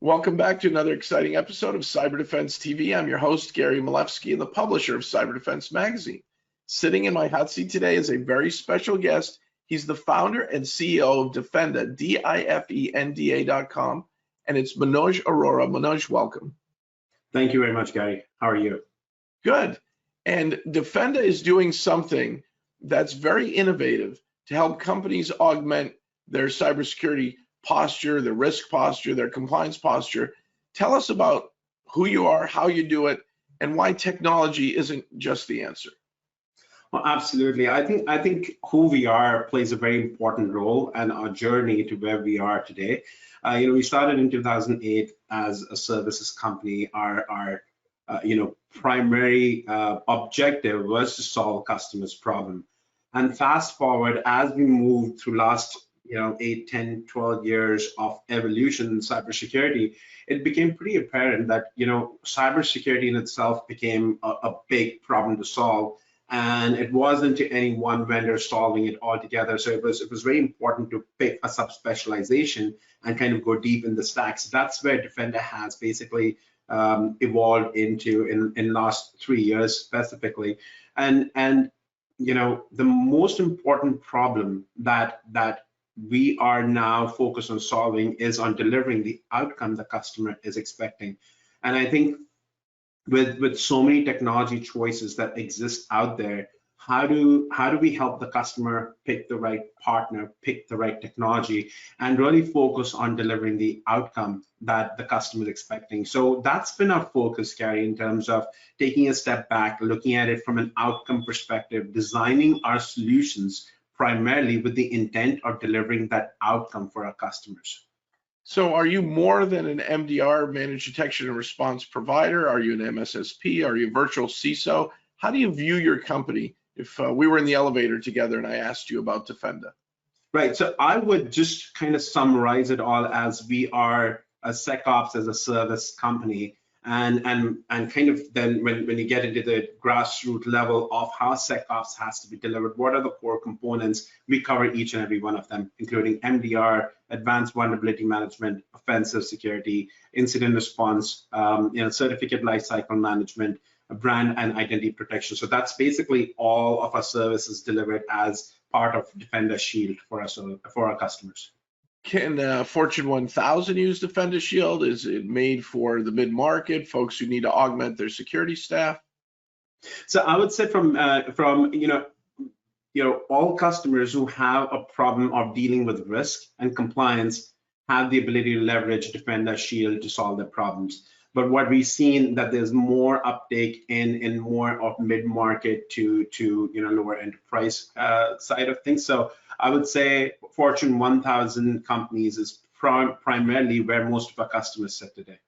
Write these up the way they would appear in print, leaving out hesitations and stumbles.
Welcome back to another exciting episode of Cyber Defense TV. I'm your host, Gary Malewski, and the publisher of Cyber Defense Magazine. Sitting in my hot seat today is a very special guest. He's the founder and CEO of Difenda, Difenda.com, and it's Manoj Arora. Manoj, welcome. Thank you very much, Gary. How are you? Good. And Difenda is doing something that's very innovative to help companies augment their cybersecurity posture, their risk posture, their compliance posture. Tell us about who you are, how you do it, and why technology isn't just the answer. Well, absolutely. I think who we are plays a very important role in our journey to where we are today. We started in 2008 as a services company. Our primary objective was to solve customers' problem. And fast forward, as we moved through last 8, 10, 12 years of evolution in cybersecurity, it became pretty apparent that, cybersecurity in itself became a big problem to solve. And it wasn't any one vendor solving it all together. So it was very important to pick a subspecialization and kind of go deep in the stacks. That's where Difenda has basically evolved into in last 3 years specifically. And the most important problem that we are now focused on solving is on delivering the outcome the customer is expecting. And I think with so many technology choices that exist out there, how do we help the customer pick the right partner, pick the right technology, and really focus on delivering the outcome that the customer is expecting? So that's been our focus, Gary, in terms of taking a step back, looking at it from an outcome perspective, designing our solutions primarily with the intent of delivering that outcome for our customers. So are you more than an MDR, managed detection and response provider? Are you an MSSP? Are you a virtual CISO? How do you view your company if we were in the elevator together and I asked you about Difenda? Right, so I would just kind of summarize it all as we are a SECOPS as a service company. And kind of then when you get into the grassroots level of how SecOps has to be delivered, what are the core components? We cover each and every one of them, including MDR, advanced vulnerability management, offensive security, incident response, certificate lifecycle management, brand and identity protection. So that's basically all of our services delivered as part of Difenda Shield for our customers. Can Fortune 1000 use Difenda Shield? Is it made for the mid-market, folks who need to augment their security staff? So I would say from all customers who have a problem of dealing with risk and compliance have the ability to leverage Difenda Shield to solve their problems. But what we've seen that there's more uptake in more of mid-market to lower enterprise side of things. So I would say Fortune 1000 companies is primarily where most of our customers sit today.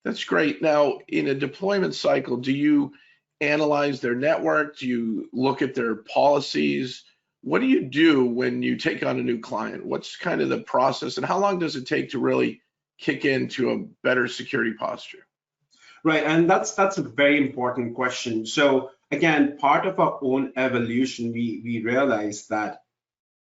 That's great. Now, in a deployment cycle, do you analyze their network? Do you look at their policies? What do you do when you take on a new client? What's kind of the process, and how long does it take to really kick into a better security posture? Right, and that's a very important question. So again, part of our own evolution, we realized that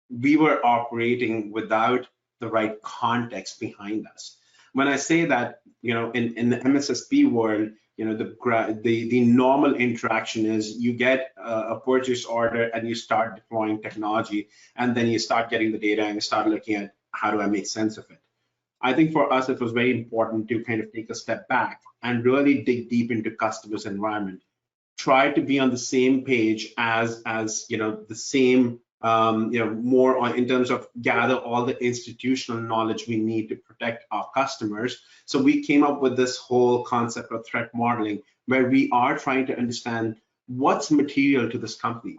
we were operating without the right context behind us. When I say that, in the MSSP world, the normal interaction is you get a purchase order and you start deploying technology, and then you start getting the data and you start looking at how do I make sense of it. I think for us, it was very important to kind of take a step back and really dig deep into customers' environment. Try to be on the same page as the same, more on in terms of gather all the institutional knowledge we need to protect our customers. So we came up with this whole concept of threat modeling, where we are trying to understand what's material to this company.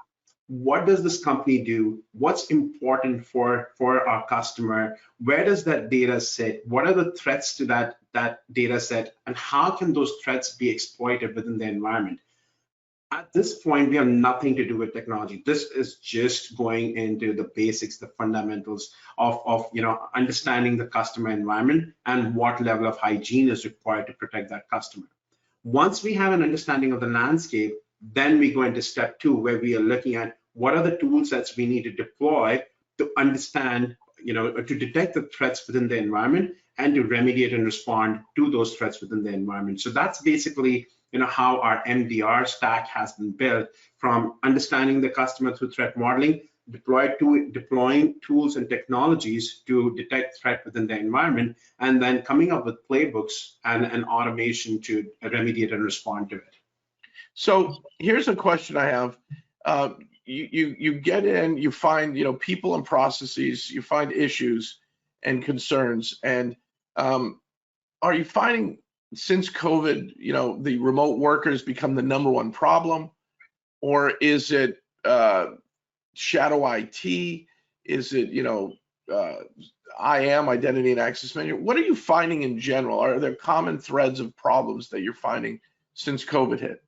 What does this company do? What's important for our customer? Where does that data sit? What are the threats to that data set? And how can those threats be exploited within the environment? At this point, we have nothing to do with technology. This is just going into the basics, the fundamentals of understanding the customer environment and what level of hygiene is required to protect that customer. Once we have an understanding of the landscape, then we go into step 2, where we are looking at what are the tool sets we need to deploy to understand to detect the threats within the environment and to remediate and respond to those threats within the environment. So that's basically how our MDR stack has been built, from understanding the customer through threat modeling, deploying tools and technologies to detect threat within the environment, and then coming up with playbooks and automation to remediate and respond to it. So here's a question I have. You get in, you find people and processes, you find issues and concerns, and are you finding since COVID, the remote workers become the #1 problem, or is it shadow IT? Is it IAM, identity and access management? What are you finding in general? Are there common threads of problems that you're finding since COVID hit?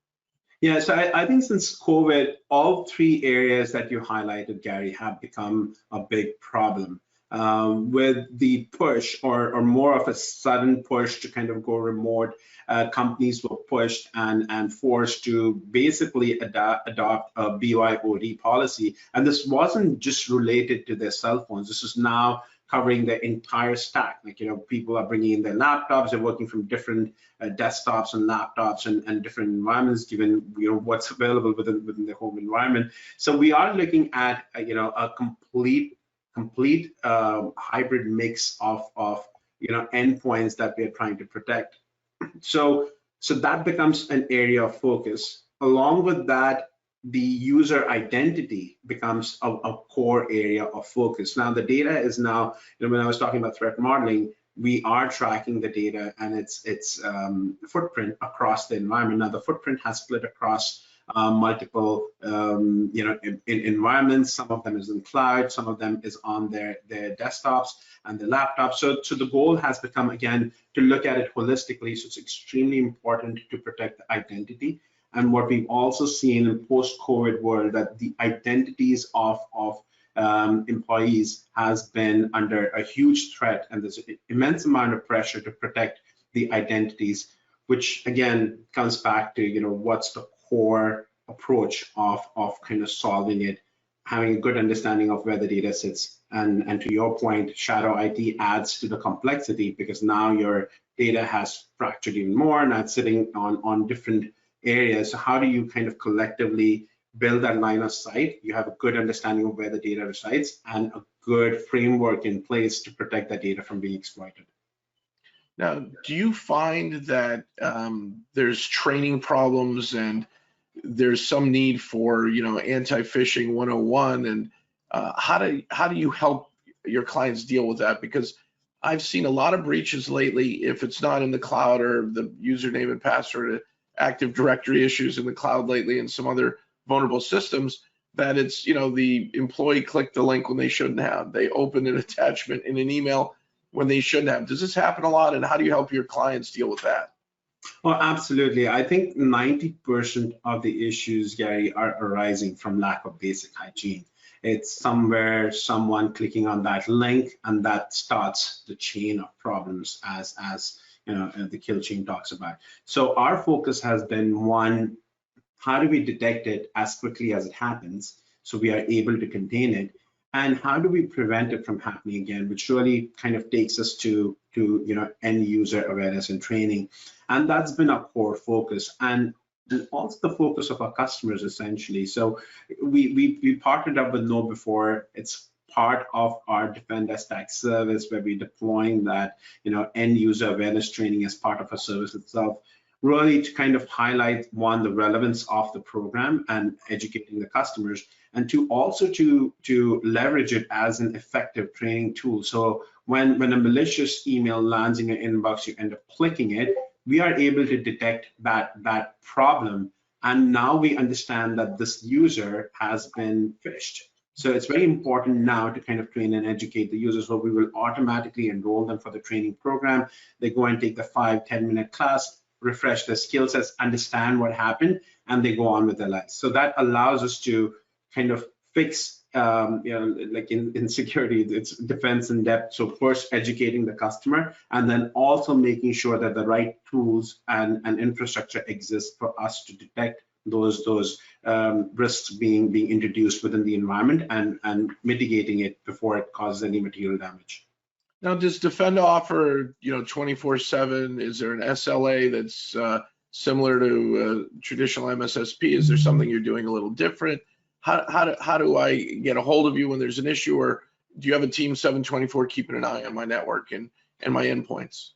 Yeah, so I think since COVID, all three areas that you highlighted, Gary, have become a big problem. With the push or more of a sudden push to kind of go remote, companies were pushed and forced to basically adopt a BYOD policy. And this wasn't just related to their cell phones. This is now covering the entire stack. Like, people are bringing in their laptops, they're working from different desktops and laptops and different environments, given what's available within the home environment. So we are looking at a complete hybrid mix of endpoints that we are trying to protect. So that becomes an area of focus. Along with that, the user identity becomes a core area of focus. Now the data is now, when I was talking about threat modeling, we are tracking the data and its footprint across the environment. Now the footprint has split across multiple environments. Some of them is in cloud, some of them is on their desktops and their laptops. So the goal has become, again, to look at it holistically. So it's extremely important to protect the identity. And what we've also seen in post-COVID world, that the identities of employees has been under a huge threat, and there's an immense amount of pressure to protect the identities, which again comes back to what's the core approach of kind of solving it, having a good understanding of where the data sits, and to your point, shadow IT adds to the complexity, because now your data has fractured even more, and it's sitting on different areas. So how do you kind of collectively build that line of sight? You have a good understanding of where the data resides and a good framework in place to protect that data from being exploited. Now, do you find that there's training problems and there's some need for anti-phishing 101, and how do you help your clients deal with that? Because I've seen a lot of breaches lately. If it's not in the cloud, or the username and password, Active Directory issues in the cloud lately, and some other vulnerable systems, that it's the employee clicked the link when they shouldn't have. They opened an attachment in an email when they shouldn't have. Does this happen a lot, and how do you help your clients deal with that? Oh, absolutely. I think 90% of the issues, Gary, are arising from lack of basic hygiene. It's somewhere someone clicking on that link, and that starts the chain of problems, as the kill chain talks about. So our focus has been, one, how do we detect it as quickly as it happens so we are able to contain it, and how do we prevent it from happening again, which really kind of takes us to end user awareness and training. And that's been our core focus, and also the focus of our customers, essentially. So we partnered up with KnowBe4. It's part of our Difenda stack service, where we're deploying that end user awareness training as part of our service itself, really to kind of highlight, one, the relevance of the program and educating the customers, and also to leverage it as an effective training tool. So when a malicious email lands in your inbox, you end up clicking it, we are able to detect that problem, and now we understand that this user has been phished. So it's very important now to kind of train and educate the users. So we will automatically enroll them for the training program. They go and take the 5-10 minute class, refresh their skill sets, understand what happened, and they go on with their lives. So that allows us to kind of fix, like in security, it's defense in depth. So first educating the customer, and then also making sure that the right tools and infrastructure exists for us to detect those risks being introduced within the environment and mitigating it before it causes any material damage. Now, does Difenda offer 24/7? Is there an SLA that's similar to traditional MSSP? Is there something you're doing a little different? How do I get a hold of you when there's an issue, or do you have a team 7/24 keeping an eye on my network and my endpoints?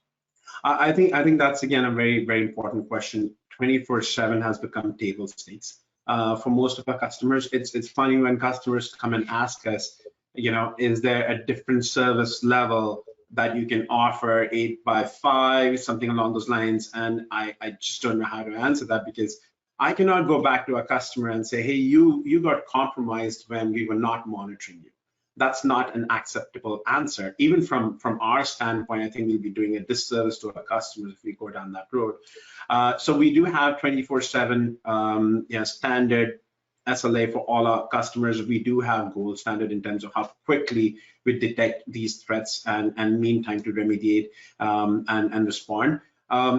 I think that's again a very, very important question. 24/7 has become table stakes for most of our customers. It's funny when customers come and ask us, is there a different service level that you can offer 8x5, something along those lines? And I just don't know how to answer that, because I cannot go back to a customer and say, hey, you got compromised when we were not monitoring you. That's not an acceptable answer. Even from our standpoint, I think we'll be doing a disservice to our customers if we go down that road. So we do have 24/7 standard SLA for all our customers. We do have gold standard in terms of how quickly we detect these threats and mean time to remediate and respond.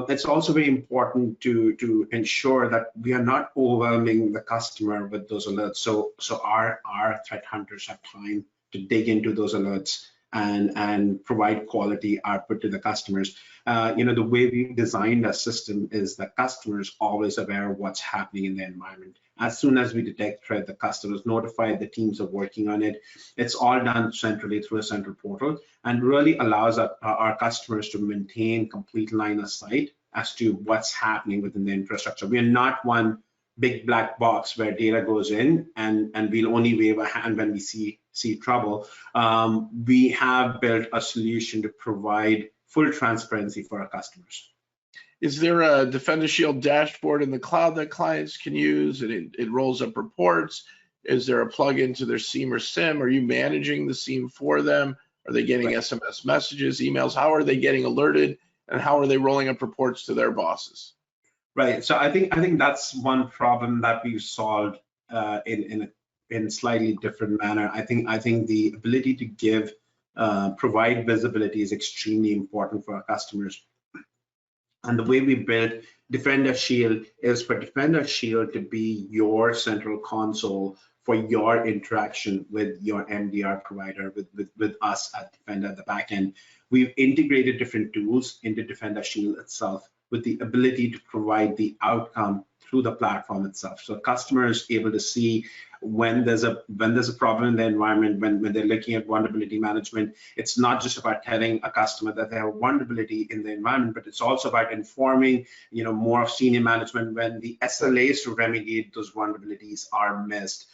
It's also very important to ensure that we are not overwhelming the customer with those alerts. So our threat hunters have time to dig into those alerts and provide quality output to the customers. The way we designed our system is that customers always aware of what's happening in the environment. As soon as we detect threat, the customers notified, the teams are working on it. It's all done centrally through a central portal, and really allows our customers to maintain complete line of sight as to what's happening within the infrastructure. We are not one big black box where data goes in and we'll only wave a hand when we see trouble. We have built a solution to provide full transparency for our customers. Is there a Difenda Shield dashboard in the cloud that clients can use, and it rolls up reports? Is there a plug-in to their SIEM or SIM? Are you managing the SIEM for them? Are they getting SMS messages, emails? How are they getting alerted, and how are they rolling up reports to their bosses? Right. So I think that's one problem that we've solved in a slightly different manner. I think the ability to provide visibility is extremely important for our customers. And the way we built Difenda Shield is for Difenda Shield to be your central console for your interaction with your MDR provider, with us at Difenda at the back end. We've integrated different tools into Difenda Shield itself with the ability to provide the outcome through the platform itself. So customers able to see when there's a problem in the environment, when they're looking at vulnerability management. It's not just about telling a customer that they have a vulnerability in the environment, but it's also about informing more of senior management when the SLAs to remediate those vulnerabilities are missed.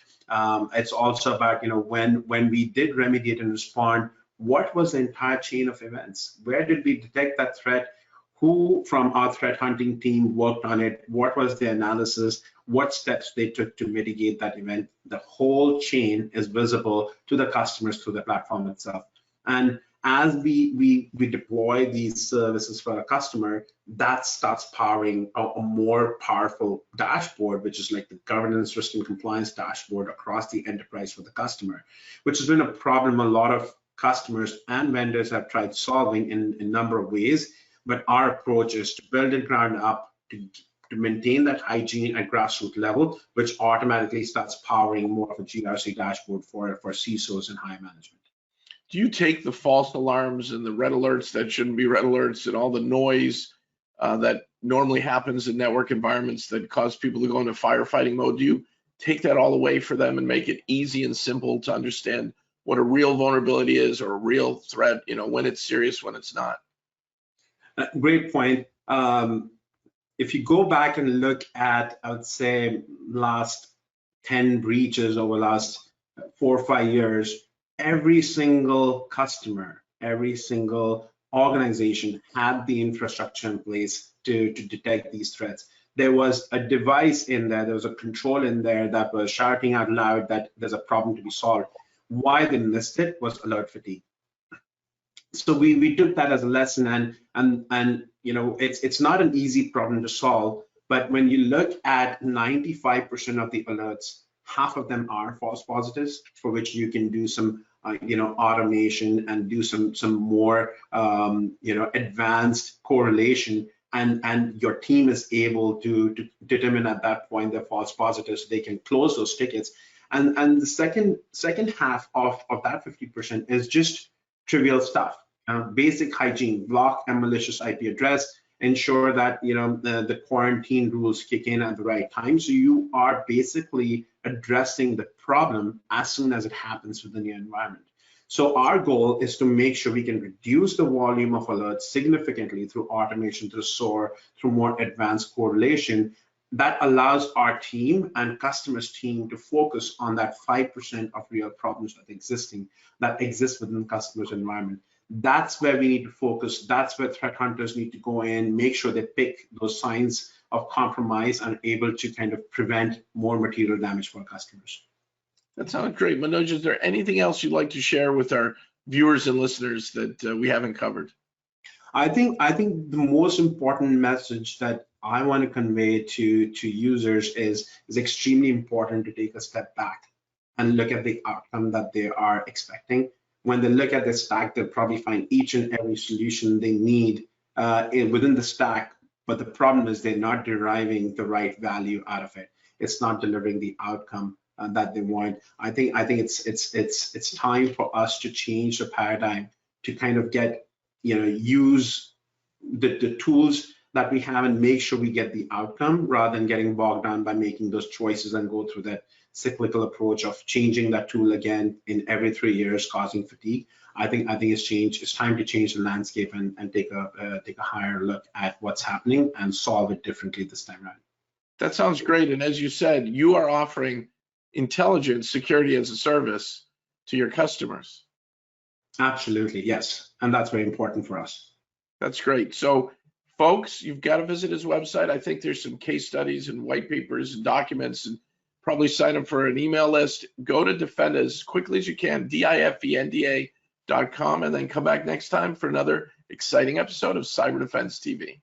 It's also about when we did remediate and respond, what was the entire chain of events? Where did we detect that threat? Who from our threat hunting team worked on it? What was the analysis? What steps they took to mitigate that event? The whole chain is visible to the customers through the platform itself. And as we deploy these services for a customer, that starts powering a more powerful dashboard, which is like the governance, risk, and compliance dashboard across the enterprise for the customer, which has been a problem a lot of customers and vendors have tried solving in a number of ways. But our approach is to build it ground up, to maintain that hygiene at grassroots level, which automatically starts powering more of a GRC dashboard for CISOs and high management. Do you take the false alarms and the red alerts that shouldn't be red alerts and all the noise that normally happens in network environments that cause people to go into firefighting mode? Do you take that all away for them and make it easy and simple to understand what a real vulnerability is or a real threat, when it's serious, when it's not? Great point. If you go back and look at, I would say, last 10 breaches over the last 4 or 5 years, every single customer, every single organization had the infrastructure in place to detect these threats. There was a device in there was a control in there that was shouting out loud that there's a problem to be solved. Why they missed it was alert fatigue. So we took that as a lesson, and it's not an easy problem to solve, but when you look at 95% of the alerts, half of them are false positives, for which you can do some automation and do some more advanced correlation and your team is able to determine at that point the false positives, they can close those tickets. And the second half of that 50% is just trivial stuff, basic hygiene, block a malicious IP address, ensure that the quarantine rules kick in at the right time. So you are basically addressing the problem as soon as it happens within your environment. So our goal is to make sure we can reduce the volume of alerts significantly through automation, through SOAR, through more advanced correlation. That allows our team and customers' team to focus on that 5% of real problems that exist within the customer's environment. That's where we need to focus. That's where threat hunters need to go in, make sure they pick those signs of compromise and able to kind of prevent more material damage for our customers. That sounds great. Manoj, is there anything else you'd like to share with our viewers and listeners that we haven't covered? I think the most important message that I want to convey to users is extremely important to take a step back and look at the outcome that they are expecting. When they look at the stack, they'll probably find each and every solution they need within the stack, but the problem is they're not deriving the right value out of it. It's not delivering the outcome that they want. I think it's time for us to change the paradigm to kind of get use the tools that we have and make sure we get the outcome rather than getting bogged down by making those choices and go through that cyclical approach of changing that tool again in every 3 years, causing fatigue. I think it's time to change the landscape and take a higher look at what's happening and solve it differently this time around. That sounds great. And as you said, you are offering intelligent security as a service to your customers. Absolutely, yes. And that's very important for us. That's great. So folks, you've got to visit his website. I think there's some case studies and white papers and documents, and probably sign up for an email list. Go to Difenda as quickly as you can, Difenda.com, and then come back next time for another exciting episode of Cyber Defense TV.